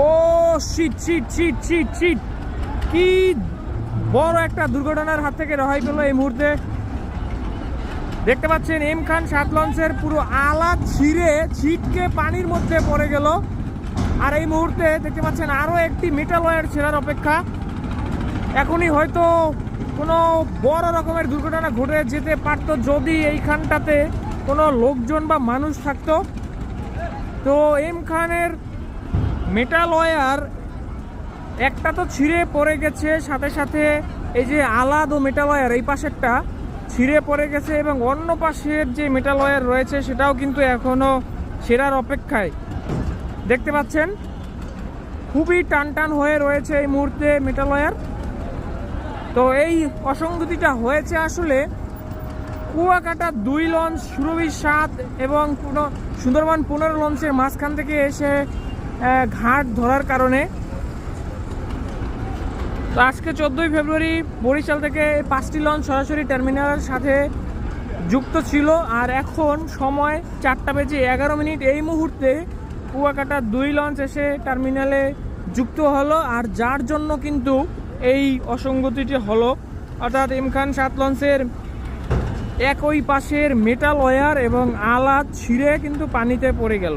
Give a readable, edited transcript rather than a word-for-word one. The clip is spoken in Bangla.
ও shit shit shit shit shit, কি বড় একটা দুর্ঘটনার হাত থেকে রেহাই পেল এই মুহূর্তে। দেখতে পাচ্ছেন এম খান 7 লঞ্চের পুরো আলা ছিঁড়ে ছিটকে পানির মধ্যে পড়ে গেল। আর এই মুহূর্তে দেখতে পাচ্ছেন আরও একটি মেটাল ওয়্যার ছেঁড়ার অপেক্ষা। এখনই হয়তো কোনো বড় রকমের দুর্ঘটনা ঘটে যেতে পারতো যদি এইখানটাতে কোনো লোকজন বা মানুষ থাকতো। তো এম খানের মেটাল ওয়্যার একটা তো ছিঁড়ে পড়ে গেছে, সাথে সাথে এই যে আলাদ ও মেটাল ওয়্যার এই পাশেরটা ছিঁড়ে পড়ে গেছে, এবং অন্য পাশের যে মেটাল ওয়্যার রয়েছে সেটাও কিন্তু এখনও ছেঁড়ার অপেক্ষায়। দেখতে পাচ্ছেন খুবই টান টান হয়ে রয়েছে এই মুহূর্তে মেটাল ওয়্যার। তো এই অসঙ্গতিটা হয়েছে আসলে কুয়াকাটা 2 লঞ্চ, সুরভি 7 এবং সুন্দরবন 15 লঞ্চের মাঝখান থেকে এসে ঘাট ধরার কারণে। তো আজকে 14ই ফেব্রুয়ারি বরিশাল থেকে 5টি লঞ্চ সরাসরি টার্মিনালের সাথে যুক্ত ছিল। আর এখন সময় 4:11। এই মুহূর্তে কুয়াকাটা 2 লঞ্চ এসে টার্মিনালে যুক্ত হলো, আর যার জন্য কিন্তু এই অসঙ্গতিটি হলো। অর্থাৎ এম খান 7 লঞ্চের একই পাশের মেটাল ওয়্যার এবং আলা ছিঁড়ে কিন্তু পানিতে পড়ে গেল।